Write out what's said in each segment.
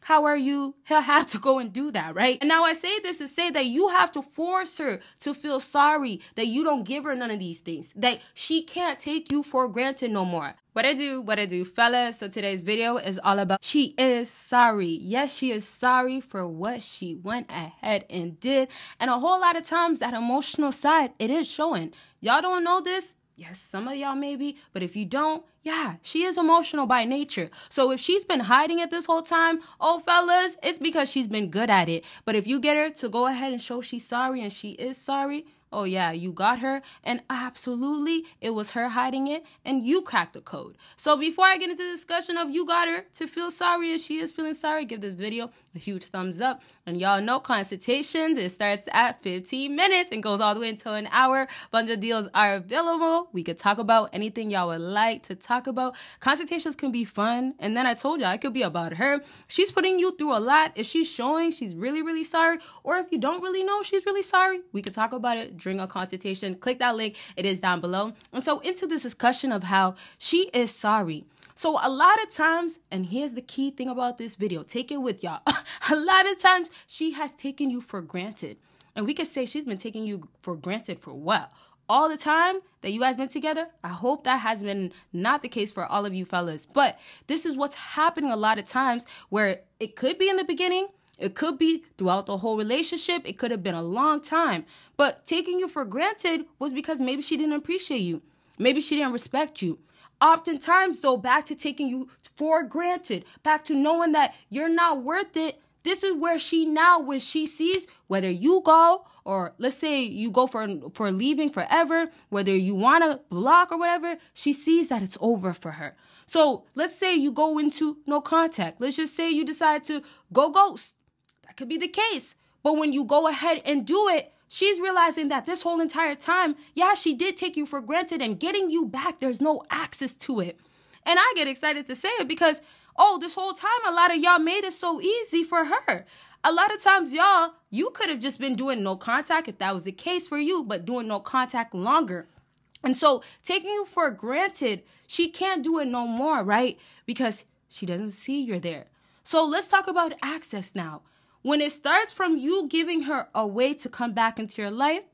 he'll have to go and do that, right? And now I say this to say that you have to force her to feel sorry that you don't give her none of these things, that she can't take you for granted no more. What I do, fellas. So today's video is all about she is sorry. Yes, she is sorry for what she went ahead and did. And a whole lot of times that emotional side, it is showing. Y'all don't know this? Yes, some of y'all maybe, but if you don't, yeah, she is emotional by nature. So if she's been hiding it this whole time, oh, fellas, it's because she's been good at it. But if you get her to go ahead and show she's sorry and she is sorry, oh yeah, you got her, and absolutely, it was her hiding it, and you cracked the code. So before I get into the discussion of you got her to feel sorry and she is feeling sorry, give this video a huge thumbs up. And y'all know consultations, it starts at 15 minutes and goes all the way until an hour. Bunch of deals are available. We could talk about anything y'all would like to talk about. Consultations can be fun, and then I told y'all it could be about her. She's putting you through a lot. If she's showing she's really, really sorry, or if you don't really know she's really sorry, we could talk about it during a consultation. Click that link, it is down below. And so into this discussion of how she is sorry. So a lot of times, and here's the key thing about this video, take it with y'all. A lot of times she has taken you for granted. And we could say she's been taking you for granted for what? All the time that you guys been together? I hope that has been not the case for all of you fellas. But this is what's happening a lot of times, where it could be in the beginning, it could be throughout the whole relationship, it could have been a long time. But taking you for granted was because maybe she didn't appreciate you. Maybe she didn't respect you. Oftentimes, though, back to taking you for granted, back to knowing that you're not worth it, this is where she now, when she sees whether you go, or let's say you go for leaving forever, whether you want to block or whatever, she sees that it's over for her. So let's say you go into no contact. Let's just say you decide to go ghost. That could be the case. But when you go ahead and do it, she's realizing that this whole entire time, yeah, she did take you for granted, and getting you back, there's no access to it. And I get excited to say it because, oh, this whole time, a lot of y'all made it so easy for her. A lot of times, y'all, you could have just been doing no contact if that was the case for you, but doing no contact longer. And so taking you for granted, she can't do it no more, right? Because she doesn't see you're there. So let's talk about access now. When it starts from you giving her a way to come back into your life,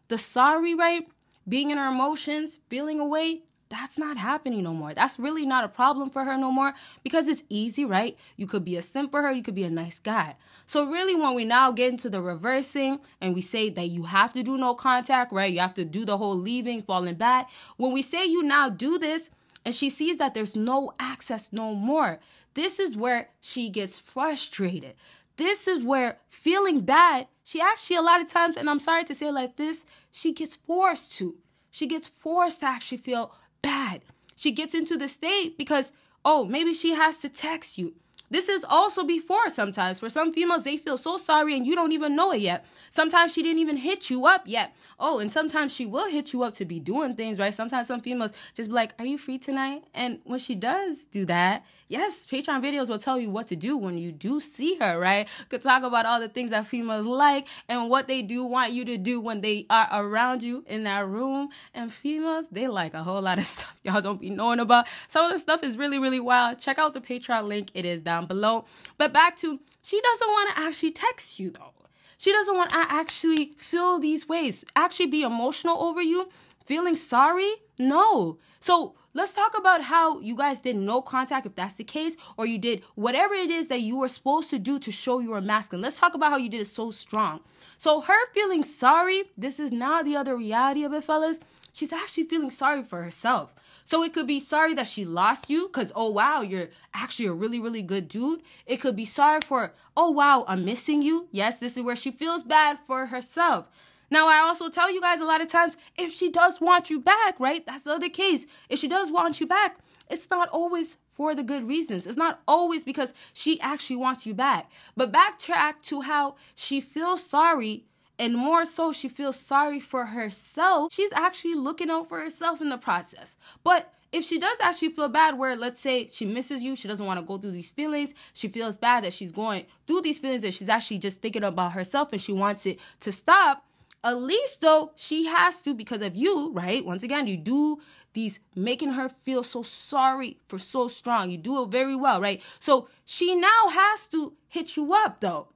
the sorry, right? Being in her emotions, feeling away, that's not happening no more. That's really not a problem for her no more because it's easy, right? You could be a simp for her. You could be a nice guy. So really when we now get into the reversing and we say that you have to do no contact, right? You have to do the whole leaving, falling back. When we say you now do this and she sees that there's no access no more, this is where she gets frustrated. This is where feeling bad, she actually a lot of times, and I'm sorry to say it like this, she gets forced to. She gets forced to actually feel bad. She gets into the state because, oh, maybe she has to text you. This is also before sometimes. For some females, they feel so sorry and you don't even know it yet. Sometimes she didn't even hit you up yet. Oh, and sometimes she will hit you up to be doing things, right? Sometimes some females just be like, are you free tonight? And when she does do that, yes, Patreon videos will tell you what to do when you do see her, right? Could talk about all the things that females like and what they do want you to do when they are around you in that room. And females, they like a whole lot of stuff y'all don't be knowing about. Some of the stuff is really, really wild. Check out the Patreon link. It is down below. But back to, she doesn't want to actually text you though. She doesn't want to actually feel these ways, actually be emotional over you, feeling sorry. No. So let's talk about how you guys did no contact if that's the case, or you did whatever it is that you were supposed to do to show you were masculine. Let's talk about how you did it so strong. So her feeling sorry, this is now the other reality of it, fellas. She's actually feeling sorry for herself. So it could be sorry that she lost you because, oh, wow, you're actually a really, really good dude. It could be sorry for, oh, wow, I'm missing you. Yes, this is where she feels bad for herself. Now, I also tell you guys a lot of times, if she does want you back, right? That's the other case. If she does want you back, it's not always for the good reasons. It's not always because she actually wants you back. But backtrack to how she feels sorry. And more so, she feels sorry for herself. She's actually looking out for herself in the process. But if she does actually feel bad where, let's say, she misses you, she doesn't want to go through these feelings, she feels bad that she's going through these feelings, that she's actually just thinking about herself and she wants it to stop, at least, though, she has to, because of you, right? Once again, you do these, making her feel so sorry for so strong. You do it very well, right? So she now has to hit you up though.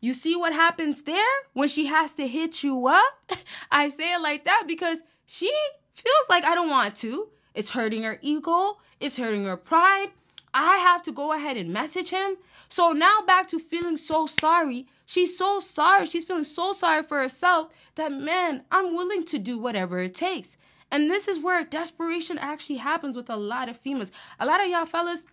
You see what happens there when she has to hit you up? I say it like that because she feels like I don't want to. It's hurting her ego. It's hurting her pride. I have to go ahead and message him. So now back to feeling so sorry. She's so sorry. She's feeling so sorry for herself that, man, I'm willing to do whatever it takes. And this is where desperation actually happens with a lot of females. A lot of y'all fellas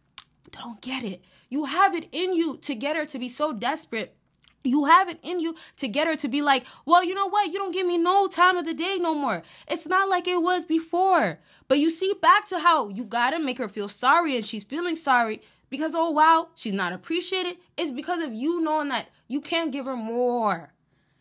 don't get it. You have it in you to get her to be so desperate. You have it in you to get her to be like, well, you know what? You don't give me no time of the day no more. It's not like it was before. But you see, back to how you got to make her feel sorry, and she's feeling sorry because, oh, wow, she's not appreciated. It's because of you knowing that you can't give her more.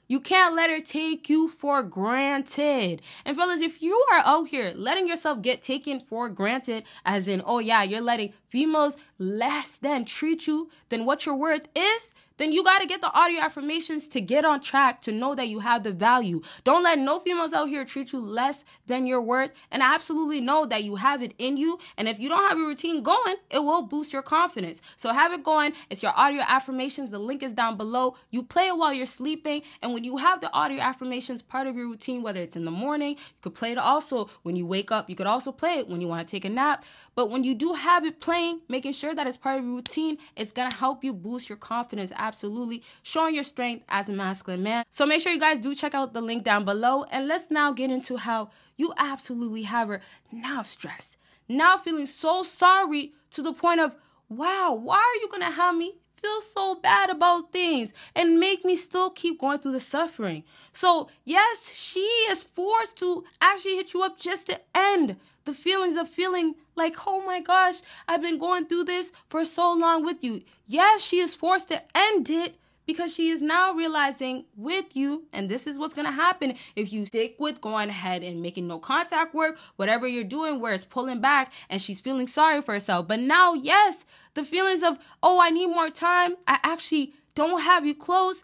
You can't let her take you for granted. And fellas, if you are out here letting yourself get taken for granted, as in, oh yeah, you're letting females less than treat you than what your worth is, then you got to get the audio affirmations to get on track to know that you have the value. Don't let no females out here treat you less than your worth, and absolutely know that you have it in you. And if you don't have your routine going, it will boost your confidence. So have it going. It's your audio affirmations. The link is down below. You play it while you're sleeping, and when you have the audio affirmations part of your routine, whether it's in the morning, you could play it also when you wake up. You could also play it when you want to take a nap. But when you do have it playing, making sure that it's part of your routine, it's going to help you boost your confidence. Absolutely. Showing your strength as a masculine man. So make sure you guys do check out the link down below. And let's now get into how you absolutely have her now stressed. Now feeling so sorry to the point of, wow, why are you going to have me feel so bad about things and make me still keep going through the suffering? So yes, she is forced to actually hit you up just to end the feelings of feeling like, oh my gosh, I've been going through this for so long with you. Yes, she is forced to end it because she is now realizing with you, and this is what's going to happen if you stick with going ahead and making no contact work, whatever you're doing where it's pulling back and she's feeling sorry for herself. But now, yes, the feelings of, oh, I need more time, I actually don't have you close.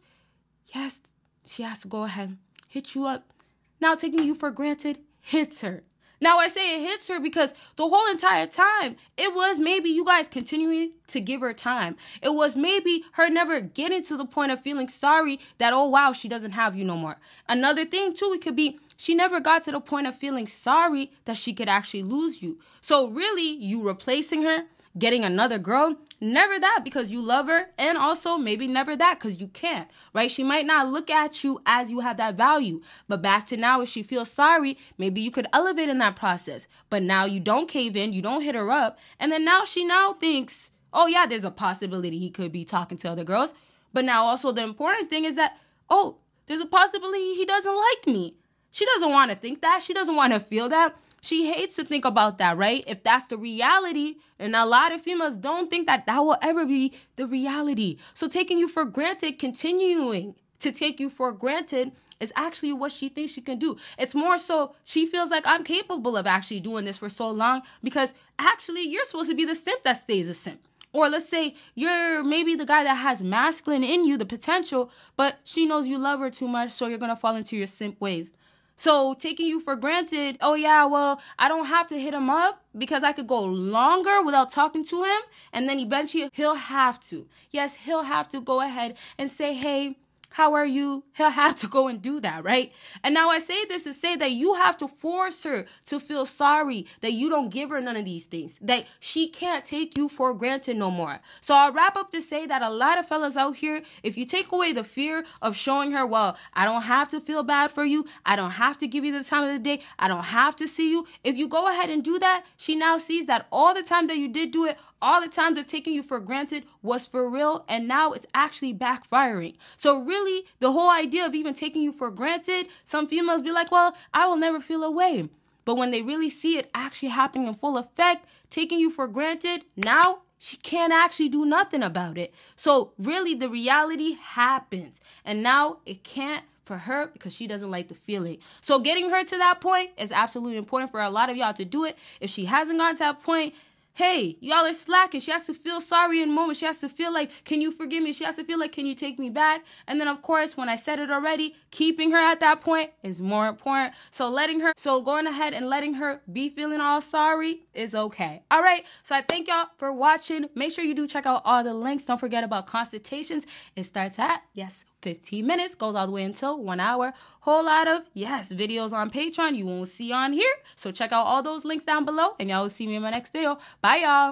Yes, she has to go ahead, hit you up. Now taking you for granted hits her. Now, I say it hits her because the whole entire time, it was maybe you guys continuing to give her time. It was maybe her never getting to the point of feeling sorry that, oh, wow, she doesn't have you no more. Another thing, too, it could be she never got to the point of feeling sorry that she could actually lose you. So really, you replacing her, getting another girl, never that because you love her, and also maybe never that because you can't, right? She might not look at you as you have that value. But back to now, if she feels sorry, maybe you could elevate in that process. But now you don't cave in, you don't hit her up, and then now she now thinks, oh yeah, there's a possibility he could be talking to other girls. But now also the important thing is that, oh, there's a possibility he doesn't like me. She doesn't want to think that. She doesn't want to feel that. She hates to think about that, right? If that's the reality, and a lot of females don't think that that will ever be the reality. So taking you for granted, continuing to take you for granted is actually what she thinks she can do. It's more so she feels like I'm capable of actually doing this for so long because actually you're supposed to be the simp that stays a simp. Or let's say you're maybe the guy that has masculine in you, the potential, but she knows you love her too much, so you're going to fall into your simp ways. So taking you for granted, oh yeah, well, I don't have to hit him up because I could go longer without talking to him. And then eventually he'll have to. Yes, he'll have to go ahead and say, hey, how are you? He'll have to go and do that, right? And now I say this to say that you have to force her to feel sorry that you don't give her none of these things, that she can't take you for granted no more. So I'll wrap up to say that a lot of fellas out here, if you take away the fear of showing her, well, I don't have to feel bad for you, I don't have to give you the time of the day, I don't have to see you. If you go ahead and do that, she now sees that all the time that you did do it, all the time they're taking you for granted was for real, and now it's actually backfiring. So really, the whole idea of even taking you for granted, some females be like, well, I will never feel away. But when they really see it actually happening in full effect, taking you for granted, now she can't actually do nothing about it. So really, the reality happens, and now it can't for her because she doesn't like the feeling. So getting her to that point is absolutely important for a lot of y'all to do it. If she hasn't gotten to that point, hey, y'all are slacking. She has to feel sorry in moments. She has to feel like, can you forgive me? She has to feel like, can you take me back? And then, of course, when I said it already, keeping her at that point is more important. So going ahead and letting her be feeling all sorry is okay. All right. So I thank y'all for watching. Make sure you do check out all the links. Don't forget about consultations. It starts at, 15 minutes, goes all the way until 1 hour. Whole lot of, videos on Patreon you won't see on here. So check out all those links down below, and y'all will see me in my next video. Bye, y'all.